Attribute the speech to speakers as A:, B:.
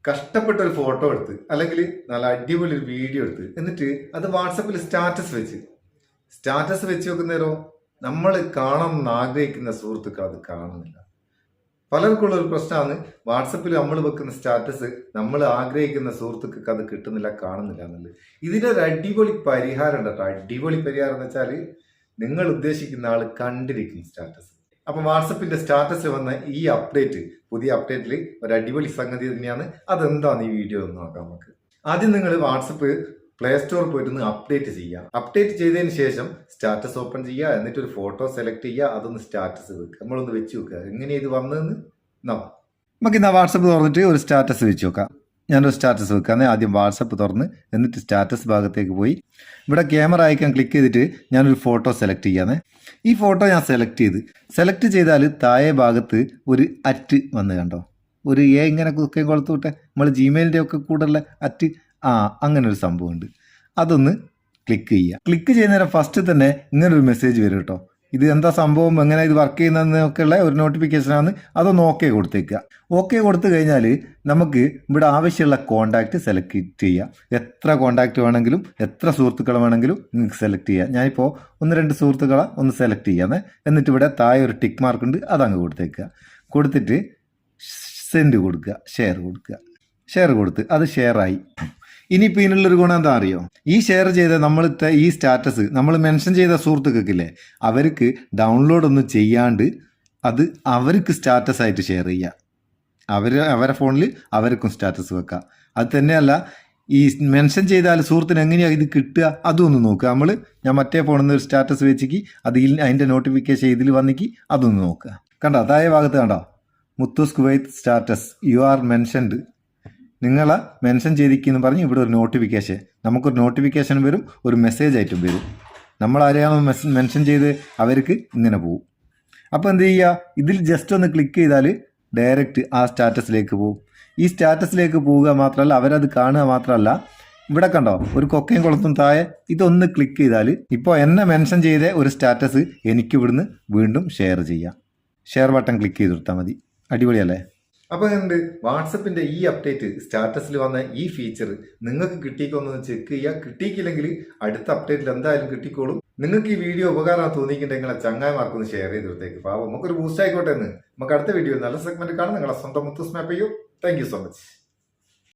A: കഷ്ടപ്പെട്ട ഒരു ഫോട്ടോ എടുത്ത് അല്ലെങ്കിൽ നല്ല അടിപൊളി ഒരു വീഡിയോ എടുത്ത് എന്നിട്ട് അത് വാട്സപ്പിൽ സ്റ്റാറ്റസ് വെച്ച് വെക്കുന്നേരോ നമ്മൾ കാണണമെന്ന് ആഗ്രഹിക്കുന്ന സുഹൃത്തുക്കൾ അത് കാണുന്നില്ല. പലർക്കുള്ള ഒരു പ്രശ്നമാണ് വാട്സപ്പിൽ നമ്മൾ വെക്കുന്ന സ്റ്റാറ്റസ് നമ്മൾ ആഗ്രഹിക്കുന്ന സുഹൃത്തുക്കൾക്ക് അത് കിട്ടുന്നില്ല, കാണുന്നില്ല എന്നുള്ളത്. ഇതിനൊരു അടിപൊളി പരിഹാരം ഉണ്ട് കേട്ടോ. അടിപൊളി പരിഹാരം എന്ന് വെച്ചാൽ നിങ്ങൾ ഉദ്ദേശിക്കുന്ന ആൾ കണ്ടിരിക്കും സ്റ്റാറ്റസ്. അപ്പൊ വാട്സപ്പിന്റെ സ്റ്റാറ്റസിൽ വന്ന ഈ പുതിയ അപ്ഡേറ്റിൽ ഒരു അടിപൊളി സംഗതി തന്നെയാണ്. അതെന്താണ് ഈ വീഡിയോ എന്ന് നോക്കാം നമുക്ക്. ആദ്യം നിങ്ങൾ വാട്സപ്പ് പ്ലേ സ്റ്റോറിൽ പോയിട്ട് അപ്ഡേറ്റ് ചെയ്യുക. അപ്ഡേറ്റ് ചെയ്തതിന് ശേഷം സ്റ്റാറ്റസ് ഓപ്പൺ ചെയ്യുക. എന്നിട്ട് ഒരു ഫോട്ടോ സെലക്ട് ചെയ്യുക, അതൊന്ന് സ്റ്റാറ്റസ് വെക്കുക. നമ്മളൊന്ന് വെച്ച് വെക്കുക എങ്ങനെയാണ് ഇത് വന്നതെന്ന്. നമുക്ക് ഇന്ന് വാട്സപ്പ് തുറന്നിട്ട് ഒരു സ്റ്റാറ്റസ് വെച്ച് നോക്കാം. ഞാനൊരു സ്റ്റാറ്റസ് വെക്കാന്ന്. ആദ്യം വാട്സപ്പ് തുറന്ന് എന്നിട്ട് സ്റ്റാറ്റസ് ഭാഗത്തേക്ക് പോയി ഇവിടെ ക്യാമറ ഐക്കൺ ക്ലിക്ക് ചെയ്തിട്ട് ഞാനൊരു ഫോട്ടോ സെലക്ട് ചെയ്യാന്ന്. ഈ ഫോട്ടോ ഞാൻ സെലക്ട് ചെയ്താൽ താഴെ ഭാഗത്ത് ഒരു അറ്റ് വന്ന് കണ്ടോ, ഒരു ഇങ്ങനെ കുക്കെ കൊളുത്തുവിട്ടെ നമ്മൾ ജിമെയിലിൻ്റെ ഒക്കെ കൂടെയുള്ള അറ്റ്, അങ്ങനെ ഒരു സംഭവമുണ്ട്. അതൊന്ന് ക്ലിക്ക് ചെയ്യുക. ക്ലിക്ക് ചെയ്യുന്നേരം ഫസ്റ്റ് തന്നെ ഇങ്ങനൊരു മെസ്സേജ് വരും കേട്ടോ. ഇത് എന്താ സംഭവം, എങ്ങനെ ഇത് വർക്ക് ചെയ്യുന്നതെന്നൊക്കെയുള്ള ഒരു നോട്ടിഫിക്കേഷനാണ്. അതൊന്ന് ഓക്കെ കൊടുത്തേക്കുക. ഓക്കെ കൊടുത്തു കഴിഞ്ഞാൽ നമുക്ക് ഇവിടെ ആവശ്യമുള്ള കോണ്ടാക്റ്റ് സെലക്ട് ചെയ്യുക. എത്ര കോണ്ടാക്റ്റ് വേണമെങ്കിലും എത്ര സുഹൃത്തുക്കൾ വേണമെങ്കിലും നിങ്ങൾക്ക് സെലക്ട് ചെയ്യാം. ഞാനിപ്പോൾ 1-2 സുഹൃത്തുക്കളെ ഒന്ന് സെലക്ട് ചെയ്യാന്ന്. എന്നിട്ട് ഇവിടെ താഴെ ഒരു ടിക്ക് മാർക്ക് ഉണ്ട്, അതങ്ങ് കൊടുത്തേക്കുക. കൊടുത്തിട്ട് സെൻഡ് കൊടുക്കുക, ഷെയർ കൊടുത്ത് അത് ഷെയറായി. ഇനിയിപ്പോൾ ഇതിനുള്ളൊരു ഗുണം എന്താ അറിയോ, ഈ ഷെയർ ചെയ്ത നമ്മളത്തെ ഈ സ്റ്റാറ്റസ് നമ്മൾ മെൻഷൻ ചെയ്ത സുഹൃത്തുക്കൾക്കില്ലേ, അവർക്ക് ഡൗൺലോഡ് ഒന്നും ചെയ്യാണ്ട് അത് അവർക്ക് സ്റ്റാറ്റസ് ആയിട്ട് ഷെയർ ചെയ്യുക. അവരെ ഫോണിൽ അവർക്കും സ്റ്റാറ്റസ് വെക്കുക. അത് തന്നെയല്ല, ഈ മെൻഷൻ ചെയ്താൽ സുഹൃത്തിന് എങ്ങനെയാണ് ഇത് കിട്ടുക അതൊന്ന് നോക്കുക. ഞാൻ മറ്റേ ഫോണിൽ നിന്ന് ഒരു സ്റ്റാറ്റസ് വെച്ചിക്ക് അതിൻ്റെ നോട്ടിഫിക്കേഷൻ ഇതിൽ വന്നിക്ക് അതൊന്ന് നോക്കുക. കണ്ടോ, താഴെ ഭാഗത്ത് കണ്ടോ, Muthoos Kuwait status you are mentioned, നിങ്ങളെ മെൻഷൻ ചെയ്തിരിക്കുന്നു പറഞ്ഞ് ഇവിടെ ഒരു നോട്ടിഫിക്കേഷൻ, നമുക്കൊരു നോട്ടിഫിക്കേഷൻ വരും, ഒരു മെസ്സേജ് ആയിട്ടും വരും. നമ്മൾ ആരെയാണോ മെൻഷൻ ചെയ്ത് അവർക്ക് ഇങ്ങനെ പോകും. അപ്പോൾ എന്ത് ചെയ്യുക, ഇതിൽ ജസ്റ്റ് ഒന്ന് ക്ലിക്ക് ചെയ്താൽ ഡയറക്റ്റ് ആ സ്റ്റാറ്റസിലേക്ക് പോകും. ഈ സ്റ്റാറ്റസിലേക്ക് പോവുക മാത്രമല്ല, അവരത് കാണുക മാത്രമല്ല, ഇവിടെ കണ്ടോ ഒരു കൊക്കയും കുളത്തും താഴെ ഇതൊന്ന് ക്ലിക്ക് ചെയ്താൽ ഇപ്പോൾ എന്നെ മെൻഷൻ ചെയ്ത ഒരു സ്റ്റാറ്റസ് എനിക്ക് ഇവിടുന്ന് വീണ്ടും ഷെയർ ചെയ്യാം. ഷെയർ ബട്ടൺ ക്ലിക്ക് ചെയ്ത് കൊടുത്താൽ മതി. അടിപൊളിയല്ലേ? അപ്പോൾ എന്ത്, വാട്സപ്പിന്റെ ഈ അപ്ഡേറ്റ്, സ്റ്റാറ്റസിൽ വന്ന ഈ ഫീച്ചർ നിങ്ങൾക്ക് കിട്ടിക്കോന്ന് ചെക്ക് ചെയ്യുക. കിട്ടിയില്ലെങ്കിൽ അടുത്ത അപ്ഡേറ്റിൽ എന്തായാലും കിട്ടിക്കോളും. നിങ്ങൾക്ക് ഈ വീഡിയോ ഉപകാരം തോന്നിയിട്ടുണ്ടെങ്കിൽ ചങ്ങായിമാർക്കൊന്ന് ഷെയർ ചെയ്ത് കൊടുത്തേക്ക്. പാവം നമുക്കൊരു ബൂസ്റ്റ് ആയിക്കോട്ടെ എന്ന്. നമുക്ക് അടുത്ത വീഡിയോ നല്ല സെഗ്മെന്റ് കാണാം. നിങ്ങളെ സ്വന്തം Muthus Meppayur. Thank you so much.